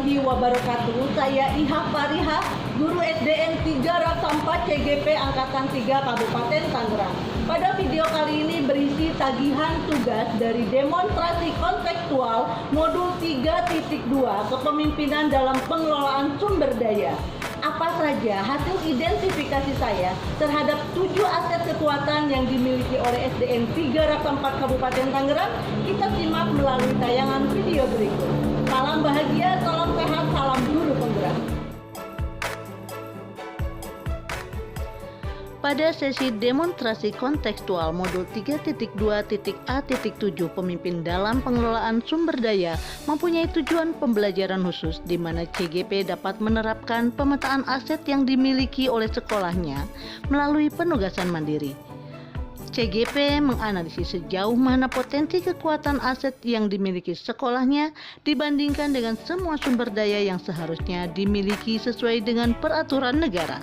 warahmatullahi wabarakatuh. Saya Iha Fariha, Guru SDN 3 Raksa 4 CGP Angkatan 3 Kabupaten Tangerang. Pada video kali ini berisi tagihan tugas dari demonstrasi kontekstual modul 3.2 kepemimpinan dalam pengelolaan sumber daya. Apa saja hasil identifikasi saya terhadap 7 aset kekuatan yang dimiliki oleh SDN 3 Raksa 4 Kabupaten Tangerang? Kita simak melalui tayangan video berikut. Salam bahagia, salam sehat, salam guru penggerak. Pada sesi demonstrasi kontekstual modul 3.2.A.7 pemimpin dalam pengelolaan sumber daya mempunyai tujuan pembelajaran khusus di mana CGP dapat menerapkan pemetaan aset yang dimiliki oleh sekolahnya melalui penugasan mandiri. CGP menganalisis sejauh mana potensi kekuatan aset yang dimiliki sekolahnya dibandingkan dengan semua sumber daya yang seharusnya dimiliki sesuai dengan peraturan negara.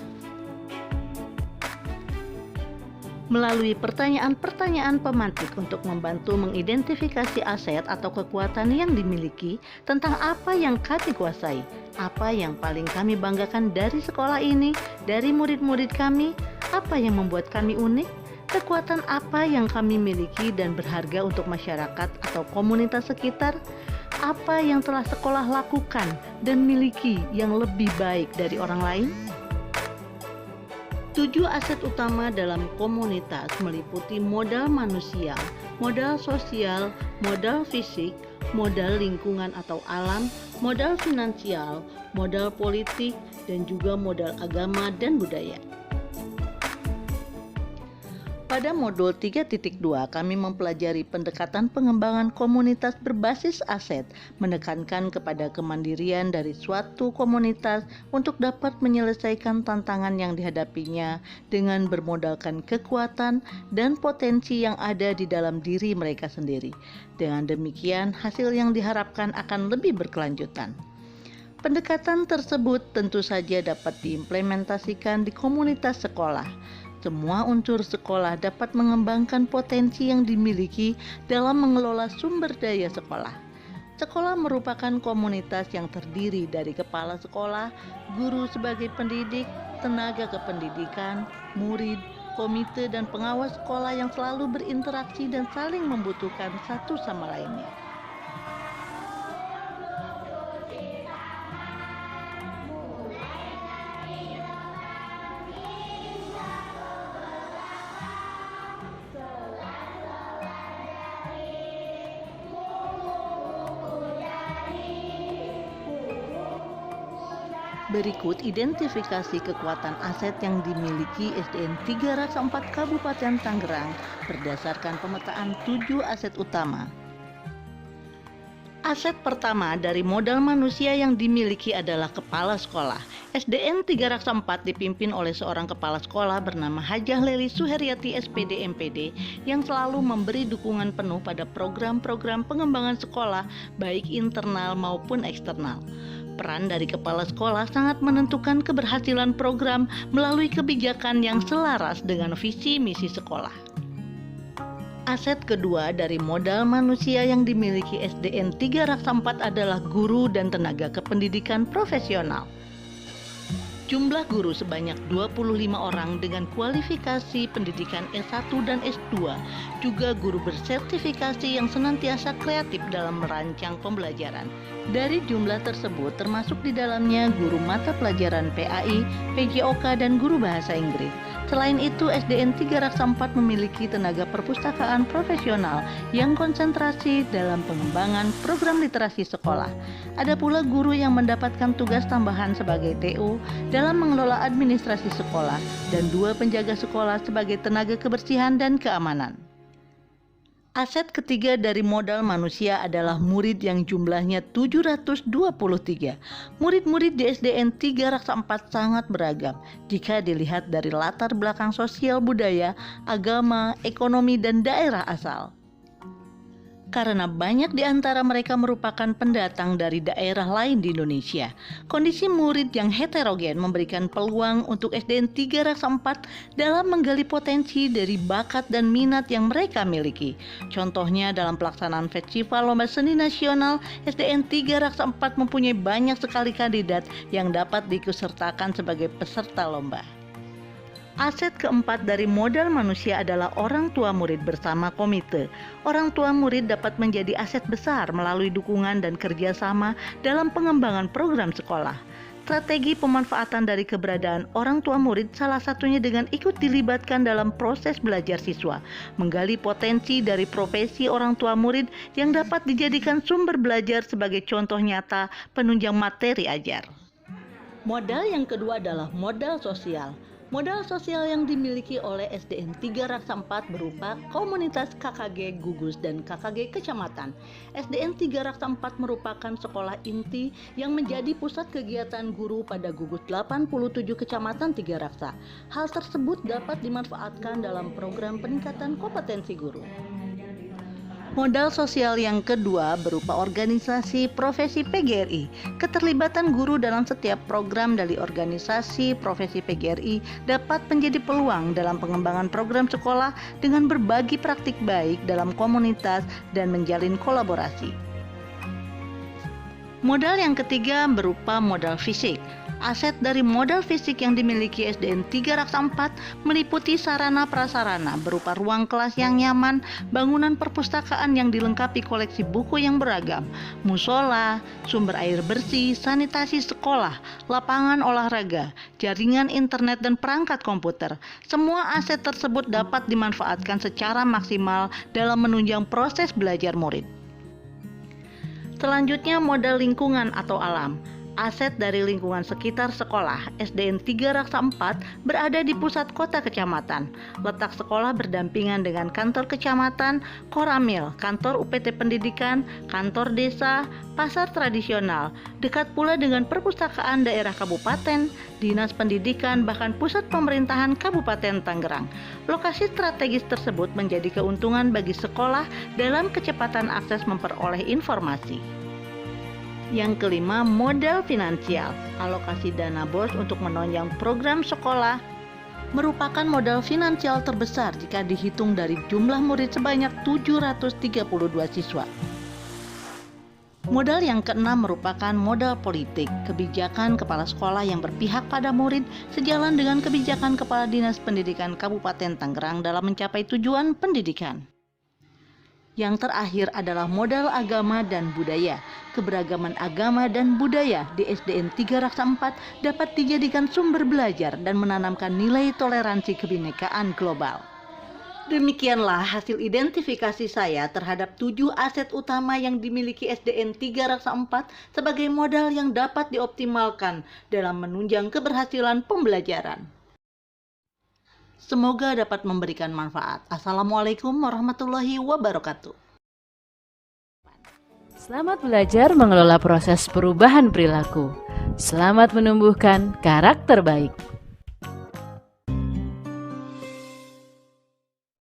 Melalui pertanyaan-pertanyaan pemantik untuk membantu mengidentifikasi aset atau kekuatan yang dimiliki, tentang apa yang kami kuasai, apa yang paling kami banggakan dari sekolah ini, dari murid-murid kami, apa yang membuat kami unik, kekuatan apa yang kami miliki dan berharga untuk masyarakat atau komunitas sekitar, apa yang telah sekolah lakukan dan miliki yang lebih baik dari orang lain. 7 aset utama dalam komunitas meliputi modal manusia, modal sosial, modal fisik, modal lingkungan atau alam, modal finansial, modal politik, dan juga modal agama dan budaya. Pada modul 3.2 kami mempelajari pendekatan pengembangan komunitas berbasis aset, menekankan kepada kemandirian dari suatu komunitas untuk dapat menyelesaikan tantangan yang dihadapinya dengan bermodalkan kekuatan dan potensi yang ada di dalam diri mereka sendiri. Dengan demikian, hasil yang diharapkan akan lebih berkelanjutan. Pendekatan tersebut tentu saja dapat diimplementasikan di komunitas sekolah. Semua unsur sekolah dapat mengembangkan potensi yang dimiliki dalam mengelola sumber daya sekolah. Sekolah merupakan komunitas yang terdiri dari kepala sekolah, guru sebagai pendidik, tenaga kependidikan, murid, komite, dan pengawas sekolah yang selalu berinteraksi dan saling membutuhkan satu sama lainnya. Berikut identifikasi kekuatan aset yang dimiliki SDN 3 Raksa 4 Kabupaten Tangerang berdasarkan pemetaan 7 aset utama. Aset pertama dari modal manusia yang dimiliki adalah kepala sekolah. SDN 3 Raksa 4 dipimpin oleh seorang kepala sekolah bernama Hajah Leli Suheryati SPD MPD yang selalu memberi dukungan penuh pada program-program pengembangan sekolah baik internal maupun eksternal. Peran dari kepala sekolah sangat menentukan keberhasilan program melalui kebijakan yang selaras dengan visi misi sekolah. Aset kedua dari modal manusia yang dimiliki SDN 3 Raksa 4 adalah guru dan tenaga kependidikan profesional. Jumlah guru sebanyak 25 orang dengan kualifikasi pendidikan S1 dan S2, juga guru bersertifikasi yang senantiasa kreatif dalam merancang pembelajaran. Dari jumlah tersebut termasuk di dalamnya guru mata pelajaran PAI, PJOK, dan guru bahasa Inggris. Selain itu, SDN 3 Raksa 4 memiliki tenaga perpustakaan profesional yang konsentrasi dalam pengembangan program literasi sekolah. Ada pula guru yang mendapatkan tugas tambahan sebagai TO dalam mengelola administrasi sekolah dan 2 penjaga sekolah sebagai tenaga kebersihan dan keamanan. Aset ketiga dari modal manusia adalah murid yang jumlahnya 723. Murid-murid di SDN 3 Raksa 4 sangat beragam jika dilihat dari latar belakang sosial budaya, agama, ekonomi, dan daerah asal. karena banyak di antara mereka merupakan pendatang dari daerah lain di Indonesia. Kondisi murid yang heterogen memberikan peluang untuk SDN 3 Raksa 4 dalam menggali potensi dari bakat dan minat yang mereka miliki. Contohnya dalam pelaksanaan Festival Lomba Seni Nasional, SDN 3 Raksa 4 mempunyai banyak sekali kandidat yang dapat diikutsertakan sebagai peserta lomba. Aset keempat dari modal manusia adalah orang tua murid bersama komite. Orang tua murid dapat menjadi aset besar melalui dukungan dan kerjasama dalam pengembangan program sekolah. Strategi pemanfaatan dari keberadaan orang tua murid salah satunya dengan ikut dilibatkan dalam proses belajar siswa, menggali potensi dari profesi orang tua murid yang dapat dijadikan sumber belajar sebagai contoh nyata penunjang materi ajar. Modal yang kedua adalah modal sosial. Modal sosial yang dimiliki oleh SDN 3 Raksa 4 berupa komunitas KKG Gugus dan KKG Kecamatan. SDN 3 Raksa 4 merupakan sekolah inti yang menjadi pusat kegiatan guru pada gugus 87 Kecamatan 3 Raksa. Hal tersebut dapat dimanfaatkan dalam program peningkatan kompetensi guru. Modal sosial yang kedua berupa organisasi profesi PGRI. Keterlibatan guru dalam setiap program dari organisasi profesi PGRI dapat menjadi peluang dalam pengembangan program sekolah dengan berbagi praktik baik dalam komunitas dan menjalin kolaborasi. Modal yang ketiga berupa modal fisik. Aset dari modal fisik yang dimiliki SDN 3 Raksa 4 meliputi sarana prasarana berupa ruang kelas yang nyaman, bangunan perpustakaan yang dilengkapi koleksi buku yang beragam, musola, sumber air bersih, sanitasi sekolah, lapangan olahraga, jaringan internet dan perangkat komputer. Semua aset tersebut dapat dimanfaatkan secara maksimal dalam menunjang proses belajar murid. Selanjutnya modal lingkungan atau alam. Aset dari lingkungan sekitar sekolah SDN 3 Raksa 4 berada di pusat kota kecamatan. Letak sekolah berdampingan dengan kantor kecamatan, koramil, kantor UPT Pendidikan, kantor desa, pasar tradisional, dekat pula dengan perpustakaan daerah kabupaten, dinas pendidikan, bahkan pusat pemerintahan Kabupaten Tangerang. Lokasi strategis tersebut menjadi keuntungan bagi sekolah dalam kecepatan akses memperoleh informasi. Yang kelima, modal finansial. Alokasi dana BOS untuk menunjang program sekolah merupakan modal finansial terbesar jika dihitung dari jumlah murid sebanyak 732 siswa. Modal yang keenam merupakan modal politik. Kebijakan kepala sekolah yang berpihak pada murid sejalan dengan kebijakan Kepala Dinas Pendidikan Kabupaten Tangerang dalam mencapai tujuan pendidikan. Yang terakhir adalah modal agama dan budaya. Keberagaman agama dan budaya di SDN 3 Raksa 4 dapat dijadikan sumber belajar dan menanamkan nilai toleransi kebinekaan global. Demikianlah hasil identifikasi saya terhadap 7 aset utama yang dimiliki SDN 3 Raksa 4 sebagai modal yang dapat dioptimalkan dalam menunjang keberhasilan pembelajaran. Semoga dapat memberikan manfaat. Assalamualaikum warahmatullahi wabarakatuh. Selamat belajar mengelola proses perubahan perilaku. Selamat menumbuhkan karakter baik.